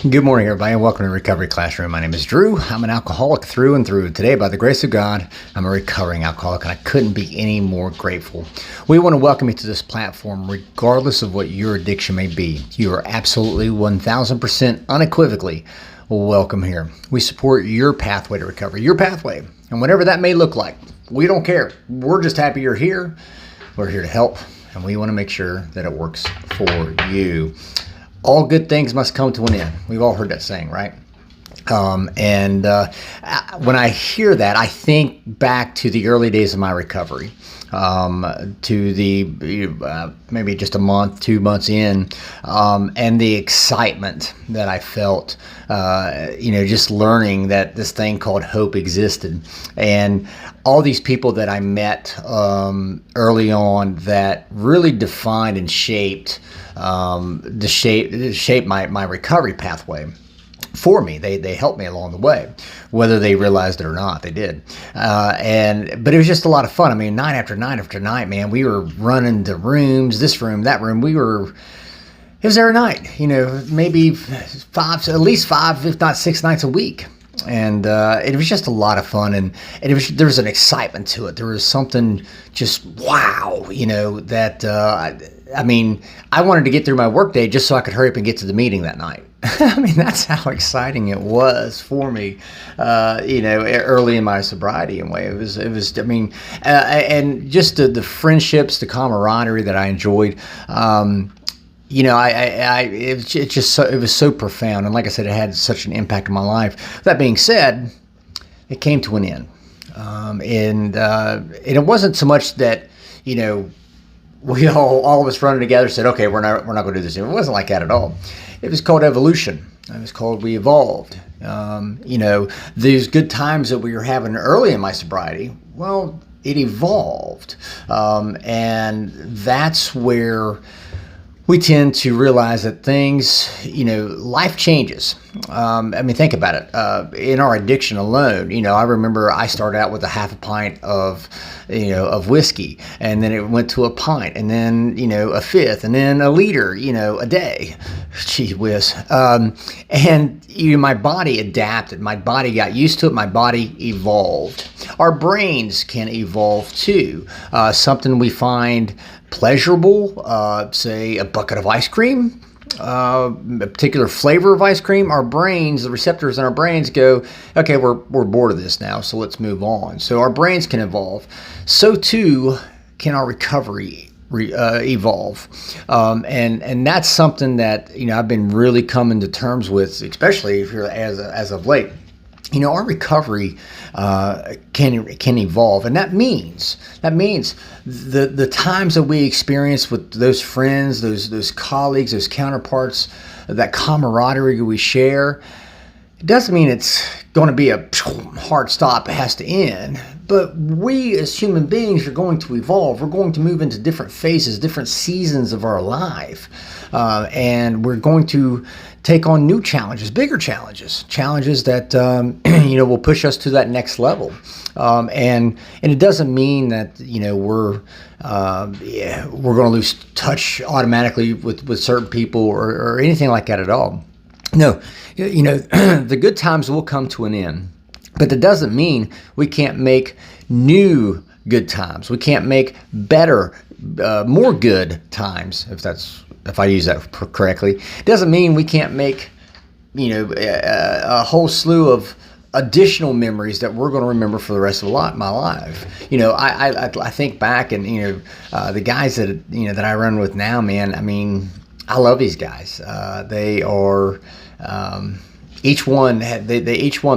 Good morning, everybody, and welcome to Recovery Classroom. My name is Drew. I'm an alcoholic through and through. Today, by the grace of God, I'm a recovering alcoholic, and I couldn't be any more grateful. We want to welcome you to this platform, regardless of what your addiction may be. You are absolutely 1,000% unequivocally welcome here. We support your pathway to recovery, your pathway, and whatever that may look like. We don't care. We're just happy you're here. We're here to help, and we want to make sure that it works for you. All good things must come to an end. We've all heard that saying, right? When I hear that, I think back to the early days of my recovery, to the maybe just a month, 2 months in, and the excitement that I felt, just learning that this thing called hope existed, and all these people that I met early on that really defined and shaped my recovery pathway for me. They helped me along the way, whether they realized it or not. They did, but it was just a lot of fun. I mean, night after night after night, man, we were running to rooms, this room, that room. It was every night, maybe at least five, if not 6 nights a week. And it was just a lot of fun, and there was an excitement to it. There was something just wow, that I wanted to get through my workday just so I could hurry up and get to the meeting that night. I mean, that's how exciting it was for me, early in my sobriety. It was. And just the friendships, the camaraderie that I enjoyed. It was so profound, and like I said, it had such an impact on my life. That being said, it came to an end, and it wasn't so much that we all of us running together said, okay, we're not going to do this. It wasn't like that at all. It was called evolution. It was called we evolved. These good times that we were having early in my sobriety, well, it evolved, and that's where we tend to realize that things, life changes. Think about it. In our addiction alone, I remember I started out with a half a pint of whiskey, and then it went to a pint, and then, a fifth, and then a liter, a day. Gee whiz. And my body adapted. My body got used to it. My body evolved. Our brains can evolve too. Something we find pleasurable, say a bucket of ice cream, a particular flavor of ice cream, our brains, the receptors in our brains go, okay, we're bored of this now, so let's move on. So our brains can evolve. So too can our recovery evolve. And that's something that, I've been really coming to terms with, especially if you're as of late. Our recovery can evolve, and that means the times that we experience with those friends, those colleagues, those counterparts, that camaraderie we share. It doesn't mean it's going to be a hard stop. It has to end. But we as human beings are going to evolve. We're going to move into different phases, different seasons of our life. And we're going to take on new challenges, bigger challenges that, will push us to that next level. And it doesn't mean that, we're going to lose touch automatically with certain people or anything like that at all. No, the good times will come to an end, but that doesn't mean we can't make new good times. We can't make better, more good times, if I use that correctly. It doesn't mean we can't make, a whole slew of additional memories that we're going to remember for the rest of my life. I think back and, the guys that I run with now, man, I love these guys. They are, each one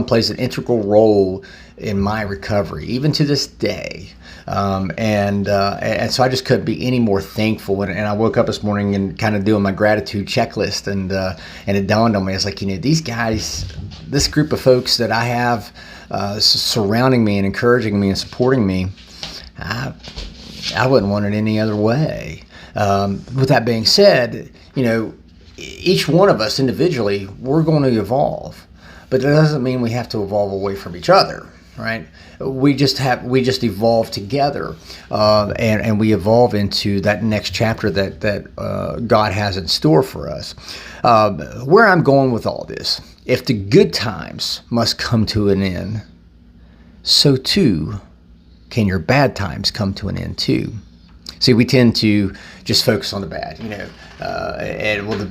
plays an integral role in my recovery, even to this day. And so I just couldn't be any more thankful. And I woke up this morning and kind of doing my gratitude checklist, and it dawned on me. It's like, these guys, this group of folks that I have surrounding me and encouraging me and supporting me, I wouldn't want it any other way. With that being said, each one of us individually, we're going to evolve, but that doesn't mean we have to evolve away from each other. right? We just evolve together, and we evolve into that next chapter that God has in store for us. Where I'm going with all this, if the good times must come to an end, so too can your bad times come to an end too. See, we tend to just focus on the bad,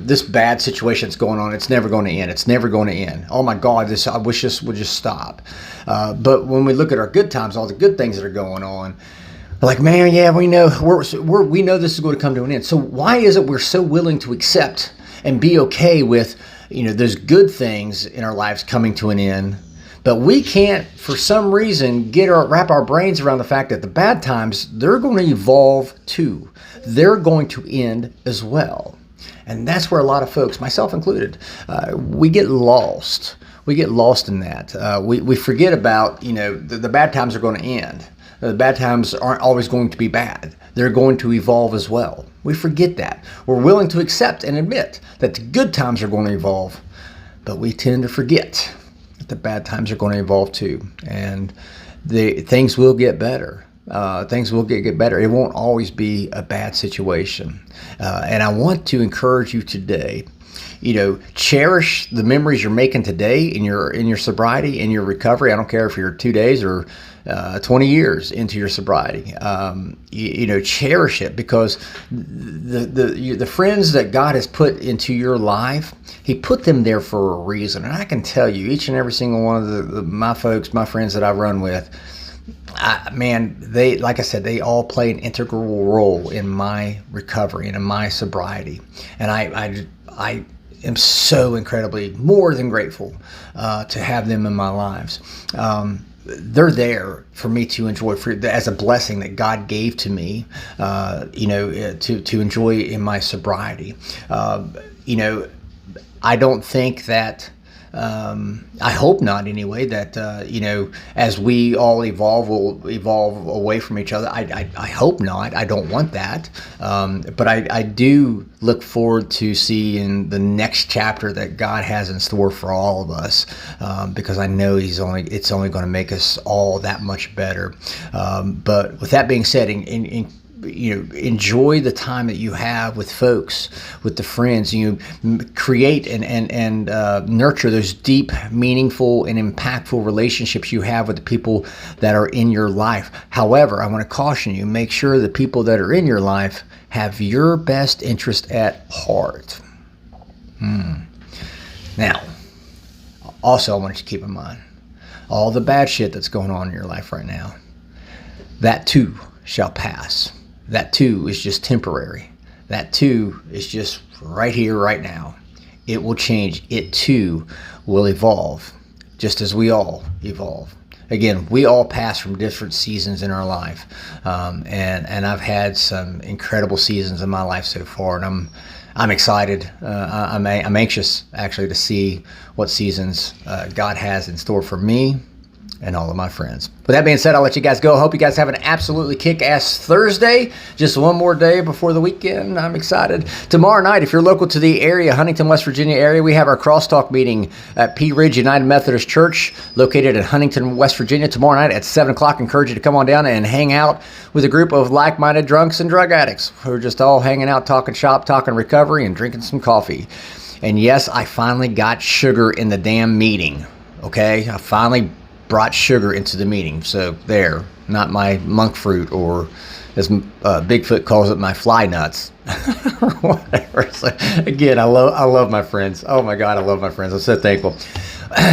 this bad situation that's going on, it's never going to end. It's never going to end. Oh my God, I wish this would just stop. But when we look at our good times, all the good things that are going on, we're like, man, yeah, we know we know this is going to come to an end. So why is it we're so willing to accept and be okay with, those good things in our lives coming to an end? But we can't, for some reason, wrap our brains around the fact that the bad times, they're going to evolve too. They're going to end as well. And that's where a lot of folks, myself included, we get lost. We get lost in that. We forget about, the bad times are going to end. The bad times aren't always going to be bad. They're going to evolve as well. We forget that. We're willing to accept and admit that the good times are going to evolve, but we tend to forget the bad times are going to evolve too, and things will get better. Things will get better. It won't always be a bad situation. And I want to encourage you today, cherish the memories you're making today in your sobriety, in your recovery. I don't care if you're 2 days or 20 years into your sobriety. Cherish it, because the friends that God has put into your life, He put them there for a reason. And I can tell you, each and every single one of my friends that I run with, like I said, they all play an integral role in my recovery and in my sobriety. And I am so incredibly more than grateful to have them in my lives. They're there for me to enjoy, as a blessing that God gave to me, to enjoy in my sobriety. I don't think that, I hope not anyway, that, as we all evolve, we'll evolve away from each other. I hope not. I don't want that. But I do look forward to seeing the next chapter that God has in store for all of us, because I know it's only going to make us all that much better. But with that being said, enjoy the time that you have with folks, with the friends. Create and nurture those deep, meaningful, and impactful relationships you have with the people that are in your life. However, I want to caution you, make sure the people that are in your life have your best interest at heart. Now, also I want you to keep in mind, all the bad shit that's going on in your life right now, that too shall pass. That too is just temporary. That too is just right here, right now. It will change. It too will evolve, just as we all evolve. Again, we all pass from different seasons in our life, and I've had some incredible seasons in my life so far, and I'm excited. I'm anxious actually to see what seasons God has in store for me and all of my friends. With that being said, I'll let you guys go. I hope you guys have an absolutely kick-ass Thursday. Just one more day before the weekend. I'm excited. Tomorrow night, if you're local to the area, Huntington, West Virginia area, we have our crosstalk meeting at Pea Ridge United Methodist Church, located in Huntington, West Virginia, tomorrow night at 7 o'clock. I encourage you to come on down and hang out with a group of like-minded drunks and drug addicts who are just all hanging out, talking shop, talking recovery, and drinking some coffee. And yes, I finally got sugar in the damn meeting. Okay? I finally brought sugar into the meeting. So there, not my monk fruit, or as Bigfoot calls it, my fly nuts or whatever. So again, I love my friends. Oh my God, I love my friends. I'm so thankful.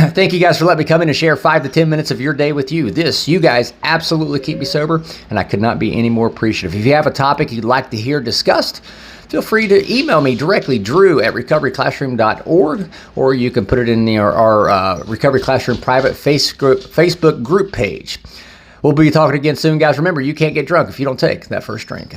Thank you guys for letting me come in and share 5 to 10 minutes of your day with you. You guys absolutely keep me sober, and I could not be any more appreciative. If you have a topic you'd like to hear discussed, feel free to email me directly, drew@recoveryclassroom.org, or you can put it in our Recovery Classroom private Facebook group page. We'll be talking again soon, guys. Remember, you can't get drunk if you don't take that first drink.